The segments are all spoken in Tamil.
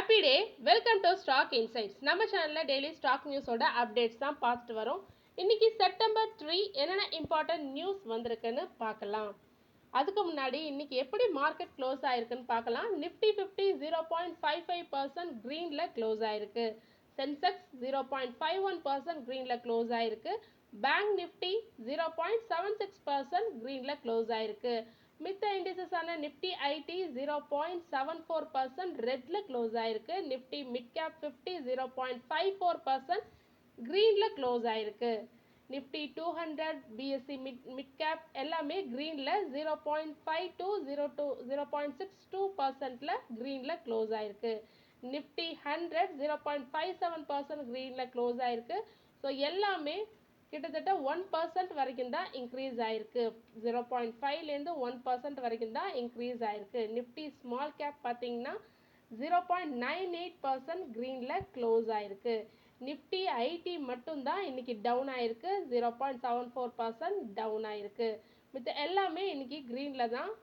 Happy day. Welcome to stock insights. நம்ம சேனலில் டெய்லி ஸ்டாக் நியூஸோட அப்டேட்ஸ் தான் பார்த்துட்டு வரோம். இன்னைக்கு செப்டம்பர் 3 என்னென்ன இம்பார்ட்டன்ட் நியூஸ் வந்திருக்குன்னு பார்க்கலாம். அதுக்கு முன்னாடி இன்னைக்கு எப்படி மார்க்கெட் க்ளோஸ் ஆயிருக்குன்னு பார்க்கலாம். நிஃப்டி 50 0.55% க்ரீனில் க்ளோஸ் ஆயிருக்கு. சென்செக்ஸ் 0.51% க்ரீனில் க்ளோஸ் ஆயிருக்கு. பேங்க் நிஃப்டி 0.76% க்ரீனில் க்ளோஸ் ஆயிருக்கு. மித்த இண்டிசஸான நிஃப்டி ஐடி 0.74% ரெட்ல க்ளோஸ் ஆயிருக்கு. நிஃப்டி மிட் கேப் 50 0.54% க்ரீன்ல க்ளோஸ் ஆயிருக்கு. நிஃப்டி 200 பிஎஸ்சி மிட் கேப் எல்லாமே க்ரீன்ல 0.62% க்ரீன்ல க்ளோஸ் ஆயிருக்கு. நிஃப்டி 100 0.57% க்ரீன்ல க்ளோஸ் ஆயிருக்கு. ஸோ எல்லாமே கிட்டத்தட்ட 1% வரைக்கும் தான் இன்க்ரீஸ் ஆயிருக்கு. 0.5லேருந்து 1% வரைக்கும் தான் இன்க்ரீஸ் ஆயிருக்கு. நிஃப்டி ஸ்மால் கேப் பார்த்தீங்கன்னா 0.98% க்ரீனில் க்ளோஸ் ஆயிருக்கு. நிஃப்டி ஐடி மட்டும்தான் இன்னைக்கு டவுன் ஆயிருக்கு. 0.74% டவுன் ஆயிருக்கு. மித்த எல்லாமே இன்னைக்கு க்ரீனில் தான்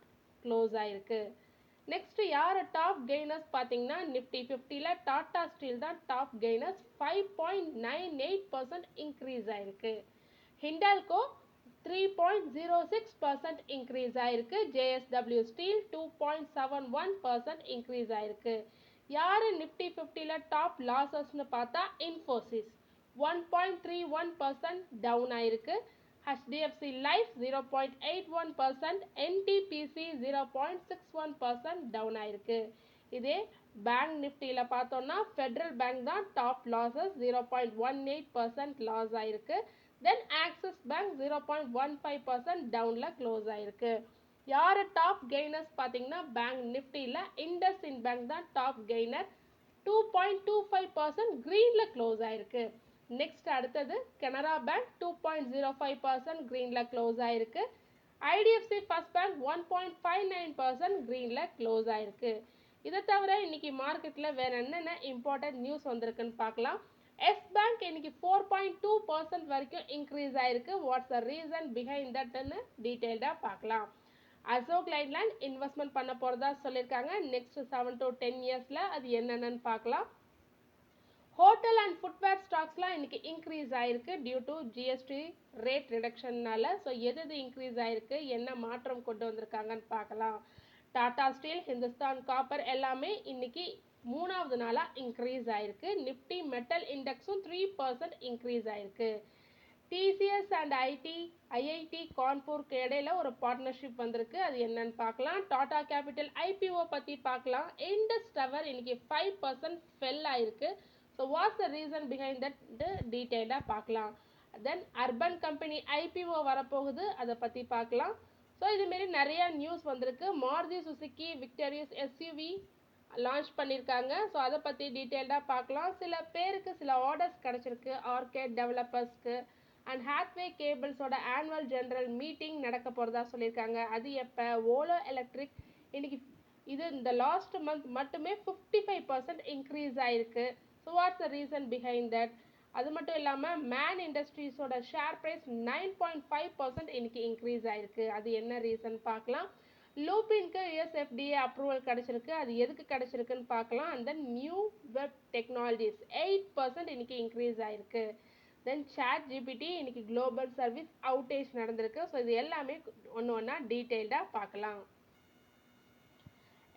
க்ளோஸ் ஆயிருக்கு. நெக்ஸ்ட் யார் டாப் கெய்னர்ஸ் பார்த்தீங்கன்னா நிஃப்டி 50ல டாடா ஸ்டீல் தான் டாப் கெய்னர்ஸ். 5.98% இன்க்ரீஸ் ஆயிருக்கு. ஹிண்டால்கோ 3.06% இன்க்ரீஸ் ஆயிருக்கு. ஜேஎஸ்டபிள்யூ ஸ்டீல் 2.71% இன்க்ரீஸ் ஆயிருக்கு. யார் நிஃப்டி 50ல டாப் லாசஸ்னு பார்த்தா இன்ஃபோசிஸ் 1.31% டவுன் ஆயிருக்கு. HDFC Life 0.81%, NTPC 0.61% டவுன் ஆயிருக்கு. இதே பேங்க் நிஃப்டியில் பார்த்தோம்னா ஃபெடரல் பேங்க் தான் டாப் லாசஸ் 0.18% லாஸ் ஆயிருக்கு. தென் ஆக்சிஸ் பேங்க் 0.15% டவுனில் க்ளோஸ் ஆயிருக்கு. யார் டாப் கெய்னர்ஸ் பார்த்தீங்கன்னா பேங்க் நிஃப்டியில் இண்டஸ்இண்ட் பேங்க் தான் டாப் கெய்னர். 2.25% க்ரீனில் க்ளோஸ் ஆயிருக்கு. நெக்ஸ்ட் அடுத்தது கனரா பேங்க் 2.05% க்ரீனில் க்ளோஸ் ஆயிருக்கு. ஐடிஎஃப்சி ஃபர்ஸ்ட் பேங்க் 1.59% க்ரீனில் க்ளோஸ் ஆயிருக்கு. இதை தவிர இன்னைக்கு மார்க்கெட்டில் வேற என்னென்ன இம்பார்ட்டன்ட் நியூஸ் வந்திருக்குன்னு பார்க்கலாம். எஸ் பேங்க் இன்னைக்கு 4.2% வரைக்கும் இன்க்ரீஸ் ஆயிருக்கு. வாட்ஸ் த ரீசன் பிஹைண்ட் தட்னு டீட்டெயில்டாக பார்க்கலாம். அசோக் லைலாண்ட் இன்வெஸ்ட்மெண்ட் பண்ண போகிறதா சொல்லியிருக்காங்க. நெக்ஸ்ட் 7 to 10 இயர்ஸில் அது என்னென்னு பார்க்கலாம். ஹோட்டல் அண்ட் ஃபுட்வேர் ஸ்டாக்ஸ்லாம் இன்னைக்கு இன்க்ரீஸ் ஆயிருக்கு டியூ டு ஜிஎஸ்டி ரேட் ரிடக்ஷன்னால. ஸோ எது இன்க்ரீஸ் ஆயிருக்கு, என்ன மாற்றம் கொண்டு வந்திருக்காங்கன்னு பார்க்கலாம். டாடா ஸ்டீல், ஹிந்துஸ்தான் காப்பர் எல்லாமே இன்னைக்கு 3வது நாளாக இன்க்ரீஸ் ஆயிருக்கு. நிஃப்டி மெட்டல் இண்டெக்ஸும் 3% இன்க்ரீஸ் ஆயிருக்கு. டிசிஎஸ் அண்ட் ஐஐடி கான்பூருக்கு இடையில ஒரு பார்ட்னர்ஷிப் வந்திருக்கு. அது என்னன்னு பார்க்கலாம். டாடா கேபிட்டல் ஐபிஓ பற்றி பார்க்கலாம். இண்டஸ் டவர் இன்னைக்கு 5% ஃபெல் ஆயிருக்கு. So what's the reason behind that டீட்டெயிலாக பார்க்கலாம். தென் அர்பன் கம்பெனி ஐபிஓ வரப்போகுது, அதை பற்றி பார்க்கலாம். ஸோ இதுமாரி நிறையா நியூஸ் வந்திருக்கு. Maruti Suzuki Victoris SUV launch பண்ணியிருக்காங்க. ஸோ அதை பற்றி டீட்டெயில்டாக பார்க்கலாம். சில பேருக்கு சில ஆர்டர்ஸ் கிடச்சிருக்கு. ஆர்கேட் டெவலப்பர்ஸ்க்கு அண்ட் ஹாத்வே கேபிள்ஸோட ஆனுவல் ஜெனரல் மீட்டிங் நடக்க போகிறதா சொல்லியிருக்காங்க. அது எப்போ? ஓலோ எலக்ட்ரிக் இன்னைக்கு இது இந்த லாஸ்ட் மந்த் மட்டுமே 55% இன்க்ரீஸ் ஆயிருக்கு. So what's the reason behind that? அது மட்டும் இல்லாமல் மேன் இண்டஸ்ட்ரீஸோட ஷேர் ப்ரைஸ் 9.5% இன்னைக்கு இன்க்ரீஸ் ஆயிருக்கு. அது என்ன ரீசன் பார்க்கலாம். லூபின்க்கு யுஎஸ்எஃப்டிஏ அப்ரூவல் கிடச்சிருக்கு. அது எதுக்கு கிடச்சிருக்குன்னு பார்க்கலாம். And then new web technologies 8% இன்னைக்கு இன்க்ரீஸ் ஆயிருக்கு. தென் சாட் ஜிபிடி இன்னைக்கு குளோபல் சர்வீஸ் அவுட்டேஜ் நடந்திருக்கு. ஸோ இது எல்லாமே ஒன்று ஒன்றா டீட்டெயில்டாக பார்க்கலாம்.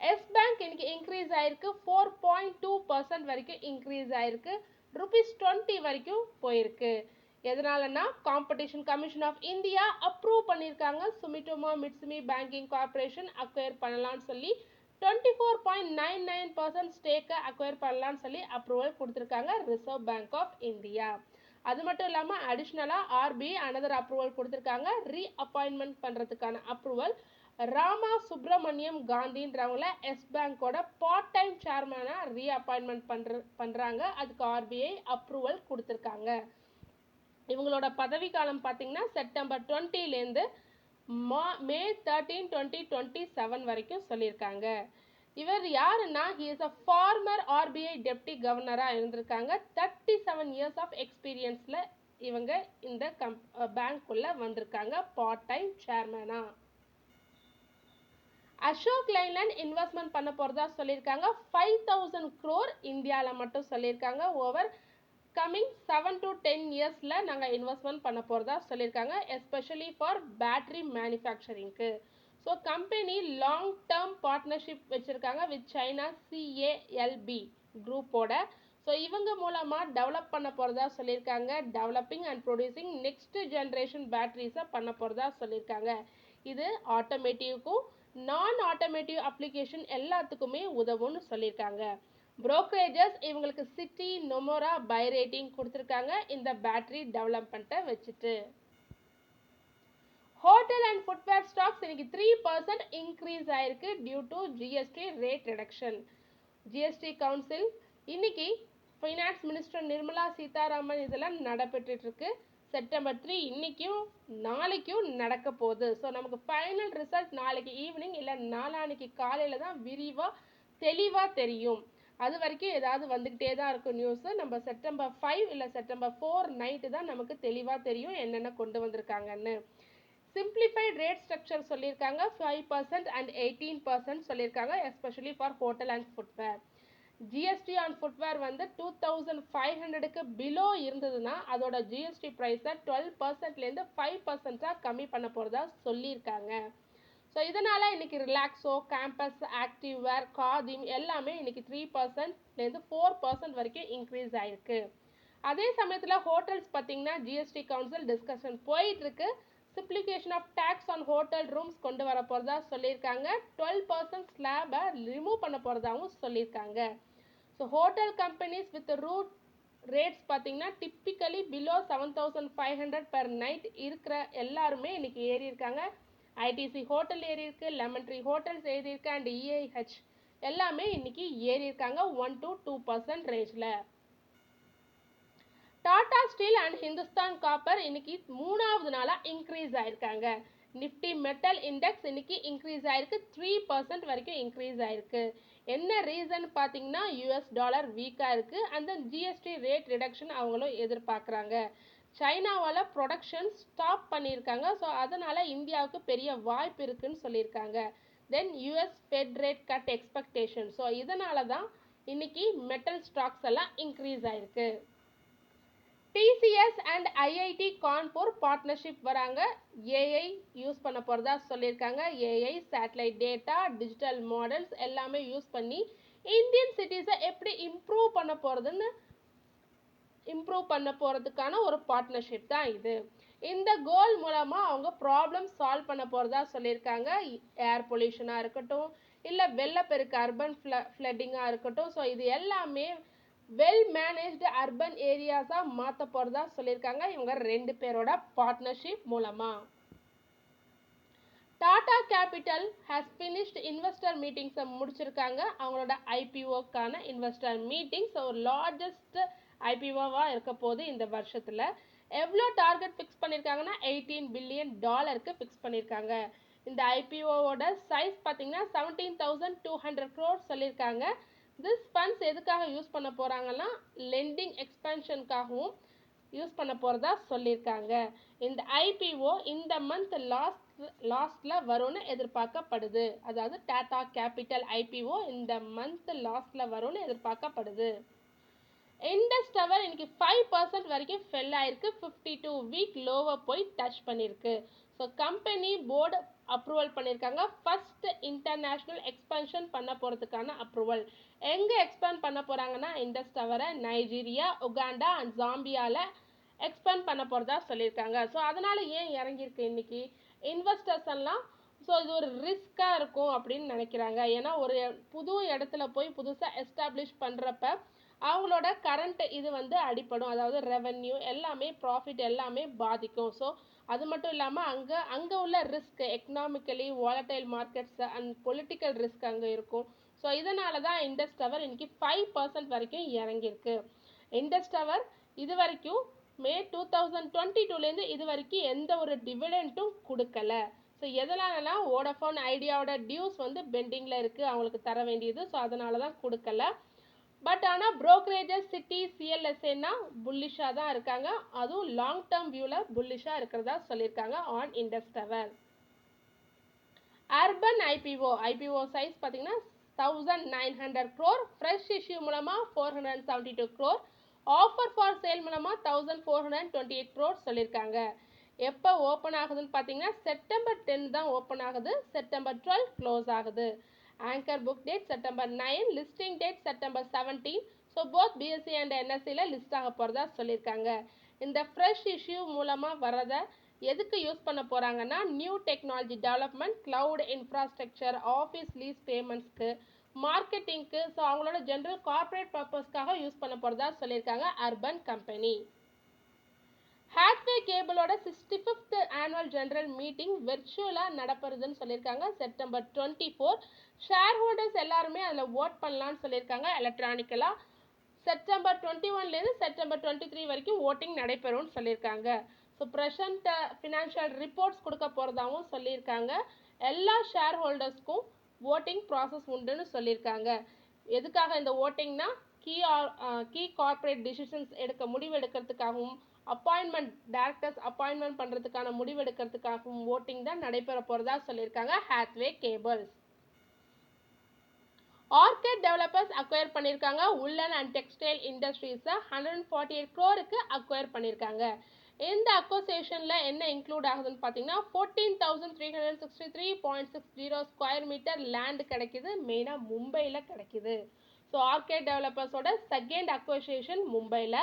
எஸ் பேங்க் இன்னைக்கு இன்க்ரீஸ் ஆயிருக்கு. 4.2% வரைக்கும் இன்க்ரீஸ் ஆயிருக்கு. ₹20 வரைக்கும் போயிருக்கு. எதனாலன்னா competition commission of India approve பண்ணியிருக்காங்க. Sumitomo Mitsui banking corporation acquire பண்ணலான்னு சொல்லி 24.99% ஸ்டேக்கை அக்வயர் பண்ணலான்னு சொல்லி அப்ரூவல் கொடுத்துருக்காங்க ரிசர்வ் பேங்க் ஆஃப் இந்தியா. அது மட்டும் இல்லாமல் அடிஷ்னலாக ஆர்பிஐ அனதர் அப்ரூவல் கொடுத்துருக்காங்க. ரீஅப்பாயின்மெண்ட் பண்ணுறதுக்கான அப்ரூவல். ராமா சுப்பிரமணியம் காந்தின்றவங்கள எஸ் பேங்கோட பார்ட் டைம் சேர்மனாக ரீஅப்பாயின்மெண்ட் பண்ணுறாங்க. அதுக்கு ஆர்பிஐ அப்ரூவல் கொடுத்துருக்காங்க. இவங்களோட பதவி காலம் பார்த்தீங்கன்னா செப்டம்பர் 20லேருந்து மே 13, 2027 வரைக்கும் சொல்லியிருக்காங்க. இவர் யாருன்னா he is a former RBI deputy கவர்னராக இருந்திருக்காங்க. 37 இயர்ஸ் ஆஃப் எக்ஸ்பீரியன்ஸில் இவங்க இந்த பேங்க்குள்ளே வந்திருக்காங்க பார்ட் டைம் சேர்மனாக. அசோக் லைலாண்ட் இன்வெஸ்ட்மெண்ட் பண்ண போகிறதா சொல்லியிருக்காங்க. 5000 crore இந்தியாவில் மட்டும் சொல்லியிருக்காங்க. ஓவர் கம்மிங் 7 to 10 இயர்ஸில் நாங்கள் இன்வெஸ்ட்மெண்ட் பண்ண போகிறதா சொல்லியிருக்காங்க, எஸ்பெஷலி ஃபார் பேட்ரி மேனுஃபேக்சரிங்க்கு. So company long term partnership வச்சுருக்காங்க வித் சைனா CALB குரூப்போட. ஸோ இவங்க மூலமாக டெவலப் பண்ண போகிறதா சொல்லியிருக்காங்க. Developing and producing next generation பேட்ரிஸை பண்ண போகிறதா சொல்லியிருக்காங்க. இது ஆட்டோமேட்டிவ்க்கும் நான் ஆட்டோமேட்டிவ் அப்ளிகேஷன் எல்லாத்துக்குமே உதவும்னு சொல்லியிருக்காங்க. புரோக்கரேஜஸ் இவங்களுக்கு சிட்டி, நொமோரா, பை ரேட்டிங் கொடுத்துருக்காங்க இந்த பேட்டரி டெவலப்மெண்ட்டை வச்சுட்டு. ஹோட்டல் அண்ட் ஃபுட்வேர் ஸ்டாக்ஸ் இன்னைக்கு 3% இன்க்ரீஸ் ஆயிருக்கு due to GST rate reduction. GST council இன்னைக்கு ஃபைனான்ஸ் மினிஸ்டர் நிர்மலா சீதாராமன் இதெல்லாம் நடைபெற்றுட்டு இருக்கு. செப்டம்பர் 3 இன்னைக்கும் நாளைக்கும் நடக்க போகுது. ஸோ நமக்கு ஃபைனல் ரிசல்ட் நாளைக்கு ஈவினிங் இல்லை நாளான்னைக்கு காலையில் தான் விரிவாக தெளிவாக தெரியும். அது வரைக்கும் ஏதாவது வந்துக்கிட்டே தான் இருக்கும் நியூஸு. நம்ம செப்டம்பர் 5 இல்லை செப்டம்பர் 4 நைட்டு தான் நமக்கு தெளிவாக தெரியும் என்னென்ன கொண்டு வந்திருக்காங்கன்னு. சிம்பிளிஃபைட் ரேட் ஸ்ட்ரக்சர் சொல்லியிருக்காங்க. 5% அண்ட் 18% சொல்லியிருக்காங்க, especially for hotel and footwear. GST on footwear வந்து 2500க்கு பிலோ இருந்ததுன்னா அதோட ஜிஎஸ்டி ப்ரைஸை 12%லேருந்து 5%ஆக கம்மி பண்ண போகிறதா சொல்லியிருக்காங்க. ஸோ இதனால் இன்றைக்கி ரிலாக்ஸோ, கேம்பஸ், ஆக்டிவ் வேர், காதிம் எல்லாமே இன்றைக்கி 3%லேருந்து 4% வரைக்கும் இன்க்ரீஸ் ஆகிருக்கு. அதே சமயத்தில் ஹோட்டல்ஸ் பார்த்திங்கன்னா ஜிஎஸ்டி கவுன்சில் டிஸ்கஷன் போயிட்டுருக்கு. Simplification of tax on hotel rooms கொண்டு வர போகிறதா சொல்லியிருக்காங்க. 12% ஸ்லாபை ரிமூவ் பண்ண போகிறதாகவும் சொல்லியிருக்காங்க. So hotel companies with room rates பார்த்தீங்கன்னா டிப்பிக்கலி பிலோ 7500 per night இருக்கிற எல்லாருமே இன்னைக்கு ஏறி இருக்காங்க. ஐடிசி ஹோட்டல் ஏறி இருக்கு, லெமன் ட்ரீ ஹோட்டல்ஸ் ஏறி இருக்கு, அண்ட் EIH எல்லாமே இன்னைக்கு ஏறி இருக்காங்க 1 to 2% ரேஞ்சில். Tata steel and Hindustan copper இன்னைக்கு 3வது நாளாக இன்க்ரீஸ் ஆயிருக்காங்க. நிஃப்டி மெட்டல் இண்டெக்ஸ் இன்னைக்கு இன்க்ரீஸ் ஆயிருக்கு, 3% வரைக்கும் இன்க்ரீஸ் ஆயிருக்கு. என்ன ரீசன் பார்த்தீங்கன்னா US டாலர் வீக்காக இருக்குது, அந்த ஜிஎஸ்டி ரேட் ரிடக்ஷன் அவங்களும் எதிர்பார்க்குறாங்க. சைனாவால் ப்ரொடக்ஷன் ஸ்டாப் பண்ணியிருக்காங்க. ஸோ அதனால் இந்தியாவுக்கு பெரிய வாய்ப்பு இருக்குன்னு சொல்லியிருக்காங்க. தென் US fed rate cut expectation. So இதனால தான் இன்னைக்கு மெட்டல் ஸ்டாக்ஸ் எல்லாம் இன்க்ரீஸ் ஆயிருக்கு. TCS and IIT Kanpur partnership வராங்க. AI யூஸ் பண்ண போகிறதா சொல்லியிருக்காங்க. AI, satellite data, digital models எல்லாமே யூஸ் பண்ணி இந்தியன் சிட்டிஸை எப்படி இம்ப்ரூவ் பண்ண போகிறதுக்கான ஒரு பார்ட்னர்ஷிப் தான் இது. இந்த கோல் மூலமாக அவங்க ப்ராப்ளம் சால்வ் பண்ண போகிறதா சொல்லியிருக்காங்க. ஏர் பொல்யூஷனாக இருக்கட்டும், இல்லை வெள்ளப்பெருக்கு, அர்பன் ஃப்ளட்டிங்காக இருக்கட்டும். ஸோ இது எல்லாமே வெல் மேனேஜ்டு அர்பன் ஏரியாஸாக மாற்ற போகிறதா சொல்லியிருக்காங்க இவங்க 2 பேரோட பார்ட்னர்ஷிப் மூலமாக. Tata capital has finished investor மீட்டிங்ஸை முடிச்சிருக்காங்க. அவங்களோட IPOக்கான இன்வெஸ்டர் மீட்டிங்ஸ் ஒரு லார்ஜஸ்ட் IPOவாக இருக்க போது இந்த வருஷத்தில். எவ்வளோ டார்கெட் ஃபிக்ஸ் பண்ணியிருக்காங்கன்னா $18 பில்லியன் ஃபிக்ஸ் பண்ணியிருக்காங்க. இந்த IPOவோட சைஸ் பார்த்தீங்கன்னா 17,200 crore சொல்லியிருக்காங்க. திஸ் ஃபண்ட்ஸ் எதுக்காக யூஸ் பண்ண போகிறாங்கன்னா லெண்டிங் எக்ஸ்பென்ஷனுக்காகவும் யூஸ் பண்ண போகிறதா சொல்லியிருக்காங்க. இந்த IPO இந்த மந்த் லாஸ்ட்டில் வரும்னு எதிர்பார்க்கப்படுது. அதாவது டாடா கேபிட்டல் IPO இந்த மந்த் லாஸ்ட்டில் வரும்னு எதிர்பார்க்கப்படுது. இண்டஸ் டவர் இன்னைக்கு 5% வரைக்கும் ஃபெல் ஆயிருக்கு. 52 வீக் லோவை போய் டச் பண்ணியிருக்கு. ஸோ கம்பெனி போர்டு அப்ரூவல் பண்ணியிருக்காங்க. ஃபர்ஸ்ட் இன்டர்நேஷ்னல் எக்ஸ்பென்ஷன் பண்ண போகிறதுக்கான அப்ரூவல். எங்கே எக்ஸ்பேண்ட் பண்ண போகிறாங்கன்னா இண்டஸ் டவரை நைஜீரியா, உகாண்டா அண்ட் ஜாம்பியாவில் எக்ஸ்பேண்ட் பண்ண போகிறதா சொல்லியிருக்காங்க. ஸோ அதனால் ஏன் இறங்கியிருக்கு இன்னைக்கு இன்வெஸ்டர்ஸ் எல்லாம்? ஸோ இது ஒரு ரிஸ்க்காக இருக்கும் அப்படின்னு நினைக்கிறாங்க. ஏன்னா ஒரு புது இடத்துல போய் புதுசாக எஸ்டாப்ளிஷ் பண்ணுறப்ப அவங்களோட கரண்ட் இது வந்து அடிப்படும். அதாவது ரெவென்யூ எல்லாமே, ப்ராஃபிட் எல்லாமே பாதிக்கும். ஸோ அது மட்டும் இல்லாமல் அங்கே உள்ள risk, economically volatile markets and political risk அங்கே இருக்கும். ஸோ இதனால தான் இண்டஸ் டவர் இன்னைக்கு 5% வரைக்கும் இறங்கியிருக்கு. இண்டஸ் டவர் இது வரைக்கும் மே 2022லேருந்து இது வரைக்கும் எந்த ஒரு டிவிடெண்ட்டும் கொடுக்கல. ஸோ எதனாலனா வோடஃபோன் ஐடியாவோட டியூஸ் வந்து பெண்டிங்கில் இருக்குது, அவங்களுக்கு தர வேண்டியது. ஸோ அதனால தான் கொடுக்கல. பட் ஆனால் புரோக்கரேஜஸ், சிட்டி, CLSAனா புல்லிஷாக தான் இருக்காங்க. அதுவும் லாங் டேர்ம் வியூவில் புல்லிஷாக இருக்கிறதா சொல்லியிருக்காங்க on Indus tower. Urban IPO size பார்த்தீங்கன்னா 1900 crore, ஃப்ரெஷ் இஷ்யூ மூலமாக 472 crore, ஆஃபர் ஃபார் சேல் மூலமாக 1428 crore சொல்லியிருக்காங்க. எப்போ ஓப்பன் ஆகுதுன்னு பார்த்தீங்கன்னா செப்டம்பர் 10 தான் ஓப்பன் ஆகுது, செப்டம்பர் 12 க்ளோஸ் ஆகுது. Anchor book date September 9, listing date September 17. So both BSE and என்எஸ்சியில் லிஸ்ட் ஆக போகிறதா சொல்லியிருக்காங்க. இந்த ஃப்ரெஷ் இஷ்யூ மூலமாக வரதை எதுக்கு யூஸ் பண்ண போகிறாங்கன்னா new technology development, cloud infrastructure, office lease பேமெண்ட்ஸ்க்கு, மார்க்கெட்டிங்க்கு, ஸோ அவங்களோட ஜென்ரல் கார்ப்பரேட் பர்பஸ்க்காக யூஸ் பண்ண போகிறதா சொல்லியிருக்காங்க அர்பன் கம்பெனி. ஹாத்வே கேபிளோட 65th ஆனுவல் ஜெனரல் மீட்டிங் வெர்ச்சுவலாக நடப்புறதுன்னு சொல்லியிருக்காங்க செப்டம்பர் 24. ஷேர் ஹோல்டர்ஸ் எல்லாருமே அதில் ஓட் பண்ணலான்னு சொல்லியிருக்காங்க எலக்ட்ரானிக்கலாக. செப்டம்பர் 21லேருந்து செப்டம்பர் 23 வரைக்கும் ஓட்டிங் நடைபெறும்னு சொல்லியிருக்காங்க. ஸோ ப்ரெசன்ட் ஃபினான்ஷியல் ரிப்போர்ட்ஸ் கொடுக்க போகிறதாகவும் சொல்லியிருக்காங்க. எல்லா ஷேர் ஹோல்டர்ஸ்க்கும் ஓட்டிங் ப்ராசஸ் உண்டுன்னு சொல்லியிருக்காங்க. எதுக்காக இந்த ஓட்டிங்னா கீ கார்ப்பரேட் டிசிஷன்ஸ் முடிவு எடுக்கிறதுக்காகவும், டைரக்டர்ஸ் அப்பாயின்மெண்ட் பண்ணுறதுக்கான முடிவு எடுக்கிறதுக்காகவும் ஓட்டிங் தான் நடைபெற போகிறதா சொல்லியிருக்காங்க Hathway cables. Arkade developers acquire பண்ணியிருக்காங்க உல்லன் அண்ட் டெக்ஸ்டைல் இண்டஸ்ட்ரீஸை 148 crore அக்வயர் பண்ணியிருக்காங்க. இந்த அக்வசேஷனில் என்ன இன்க்ளூட் ஆகுதுன்னு பார்த்தீங்கன்னா 14,363.60 ஸ்கொயர் மீட்டர் லேண்ட் கிடைக்குது, மெயினாக மும்பையில் கிடைக்குது. ஸோ ஆர்கேட் டெவலப்பர்ஸோட செகண்ட் அக்வசேஷன் மும்பையில்.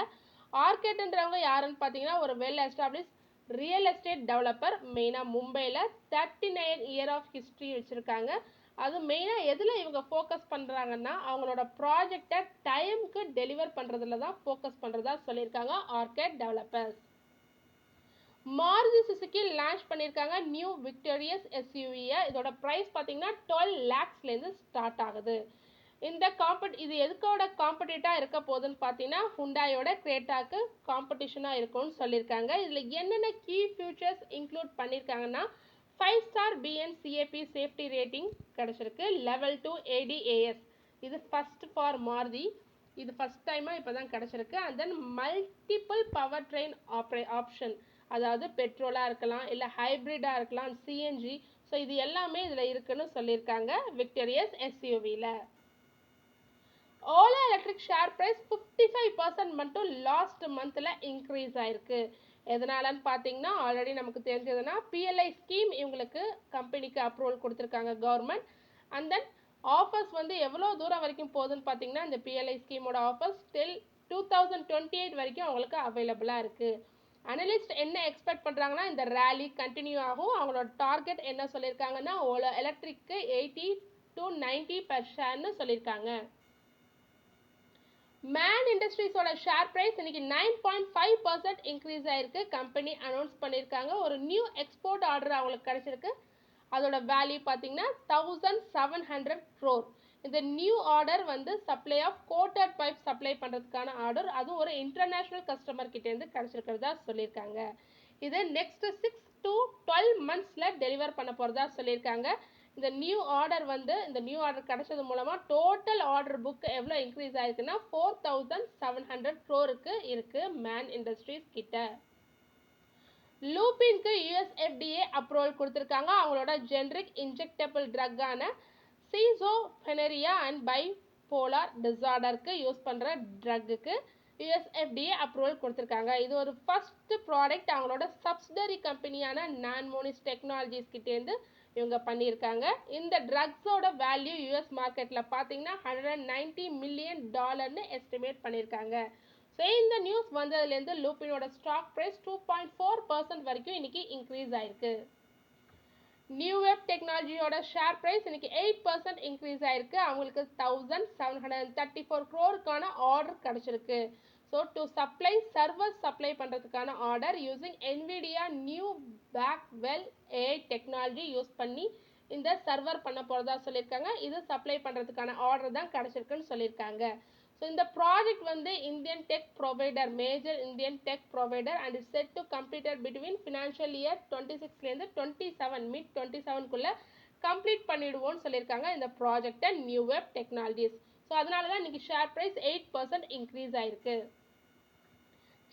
ஆர்கேட்ன்றவங்க யாருன்னு பார்த்தீங்கன்னா ஒரு well establish real estate developer, மெயினாக மும்பையில் 39 years ஆஃப் ஹிஸ்ட்ரி வச்சுருக்காங்க. அது மெயினாக எதில் இவங்க ஃபோக்கஸ் பண்ணுறாங்கன்னா அவங்களோட ப்ராஜெக்டை டைமுக்கு டெலிவர் பண்ணுறதுல தான் ஃபோக்கஸ் பண்ணுறதா சொல்லியிருக்காங்க arcade developers. Maruti Suzuki launch பண்ணியிருக்காங்க நியூ விக்டோரியஸ் எஸ்யூவியை. இதோட ப்ரைஸ் பார்த்தீங்கன்னா 12 lakhsலேருந்து ஸ்டார்ட் ஆகுது. இது எதுக்கோட காம்படிட்டாக இருக்க போகுதுன்னு பார்த்தீங்கன்னா ஹுண்டாயோட கிரேட்டாக்கு காம்படிஷனாக இருக்கும்னு சொல்லியிருக்காங்க. இதில் என்னென்ன கீ ஃபியூச்சர்ஸ் இன்க்ளூட் பண்ணியிருக்காங்கன்னா 5-star BNCAP சேஃப்டி ரேட்டிங் கிடச்சிருக்கு, level 2 ADAS. இது ஃபர்ஸ்ட் ஃபார் மாருதி, இது ஃபர்ஸ்ட் டைமாக இப்போ தான் கிடச்சிருக்கு. And then multiple power train option, அதாவது பெட்ரோலாக இருக்கலாம், இல்லை ஹைப்ரிடாக இருக்கலாம், சிஎன்ஜி. ஸோ இது எல்லாமே இதில் இருக்குன்னு சொல்லியிருக்காங்க விக்டோரியஸ் எஸ்யூவியில். ஓலா எலக்ட்ரிக் ஷேர் ப்ரைஸ் 55% மட்டும் லாஸ்ட் மந்தில் இன்க்ரீஸ் ஆயிருக்கு. எதனாலன்னு பார்த்தீங்கன்னா ஆல்ரெடி நமக்கு தெரிஞ்சதுன்னா பிஎல்ஐ ஸ்கீம் இவங்களுக்கு கம்பெனிக்கு அப்ரூவல் கொடுத்துருக்காங்க கவர்மெண்ட். அண்ட் தென் ஆஃபர்ஸ் எவ்வளோ தூரம் வரைக்கும் போகுதுன்னு பார்த்தீங்கன்னா இந்த பிஎல்ஐ ஸ்கீமோட ஆஃபர்ஸ் டில் 2028 வரைக்கும் அவங்களுக்கு அவைலபிளாக இருக்குது. அனலிஸ்ட் என்ன எக்ஸ்பெக்ட் பண்ணுறாங்கன்னா இந்த ரேலி கண்டினியூ ஆகும். அவங்களோட டார்கெட் என்ன சொல்லியிருக்காங்கன்னா ஓலா எலக்ட்ரிக்கு 80 to 90 per ஷேர்னு சொல்லியிருக்காங்க. மேன் இண்டஸ்ட்ரீஸோட ஷேர் ப்ரைஸ் இன்னைக்கு 9.5% இன்க்ரீஸ் ஆயிருக்கு. கம்பெனி அனௌன்ஸ் பண்ணியிருக்காங்க ஒரு நியூ எக்ஸ்போர்ட் ஆர்டர் அவங்களுக்கு கிடைச்சிருக்கு. அதோட வேல்யூ பார்த்தீங்கன்னா 1700 crore. இந்த new order supply of coated pipe supply பண்ணுறதுக்கான ஆர்டர், அதுவும் ஒரு இன்டர்நேஷ்னல் கஸ்டமர் கிட்டேருந்து கிடைச்சிருக்கிறதா சொல்லியிருக்காங்க. இது நெக்ஸ்ட் 6 to 12 monthsல டெலிவர் பண்ண போகிறதா சொல்லியிருக்காங்க. இந்த நியூ ஆர்டர் கிடைச்சது மூலமாக டோட்டல் ஆர்டர் புக் எவ்வளோ இன்க்ரீஸ் ஆயிருக்குன்னா 4700 crore இருக்கு மேன் இண்டஸ்ட்ரீஸ் கிட்ட. லூபின்க்கு USFDA அப்ரூவல் கொடுத்துருக்காங்க. அவங்களோட ஜெனரிக் இன்ஜெக்டபிள் ட்ரக்கான சீசோஃபெனரியா அண்ட் பைபோலார் டிசார்டருக்கு யூஸ் பண்ணுற ட்ரக்குக்கு USFDA அப்ரூவல் கொடுத்துருக்காங்க. இது ஒரு ஃபர்ஸ்ட் ப்ராடக்ட் அவங்களோட சப்சிடரி கம்பெனியான நான்மோனிஸ் டெக்னாலஜிஸ் கிட்டேருந்து இவங்க பண்ணியிருக்காங்க. இந்த ட்ரக்ஸோட வேல்யூ யூஎஸ் மார்க்கெட்டில் பார்த்தீங்கன்னா $190 million எஸ்டிமேட் பண்ணியிருக்காங்க. ஸோ இந்த நியூஸ் வந்ததுலேருந்து லூபினோட ஸ்டாக் ப்ரைஸ் 2.4% வரைக்கும் இன்னைக்கு இன்க்ரீஸ் ஆயிருக்கு. நியூ வெப் டெக்னாலஜியோட ஷேர் ப்ரைஸ் இன்னைக்கு 8% இன்க்ரீஸ் ஆயிருக்கு. அவங்களுக்கு 1734 crore ஆர்டர் கிடைச்சிருக்கு. So to supply servers supply பண்ணுறதுக்கான order using NVIDIA new Blackwell AI technology use பண்ணி இந்த சர்வர் பண்ண போகிறதா சொல்லியிருக்காங்க. இது சப்ளை பண்ணுறதுக்கான ஆர்டர் தான் கிடைச்சிருக்குன்னு சொல்லியிருக்காங்க. ஸோ இந்த project Indian tech provider, major Indian tech provider and is set to completed between financial year 26லேருந்து 27 மிட் 27க்குள்ளே கம்ப்ளீட் பண்ணிடுவோம்னு சொல்லியிருக்காங்க இந்த ப்ராஜெக்டை நியூ வெப் டெக்னாலஜிஸ். ஸோ அதனால தான் இன்னைக்கு ஷேர் ப்ரைஸ் 8% இன்க்ரீஸ் ஆயிருக்கு.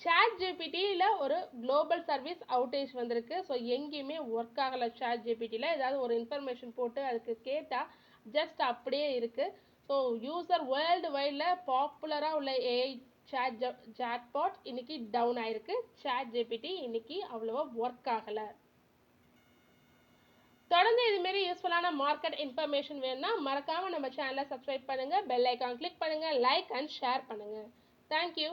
சாட் ஜிபிடியில் ஒரு குளோபல் சர்வீஸ் அவுட்டேஜ் வந்திருக்கு. ஸோ எங்கேயுமே ஒர்க் ஆகலை. சாட் ஜிபிடியில் ஏதாவது ஒரு இன்ஃபர்மேஷன் போட்டு அதுக்கு கேட்டால் ஜஸ்ட் அப்படியே இருக்குது. ஸோ யூசர் வேர்ல்டு வைடில் பாப்புலராக உள்ள ஏஐ சாட்பாட் இன்னைக்கு டவுன் ஆயிருக்கு. சாட் ஜிபிடி இன்னைக்கு அவ்வளோவா ஒர்க் ஆகலை. தொடர்ந்து இதுமாரி யூஸ்ஃபுல்லான மார்க்கெட் இன்ஃபர்மேஷன் வேணும்னா மறக்காமல் நம்ம சேனலை சப்ஸ்கிரைப் பண்ணுங்கள், பெல் ஐக்கான் கிளிக் பண்ணுங்கள், லைக் அண்ட் ஷேர் பண்ணுங்கள். தேங்க்யூ.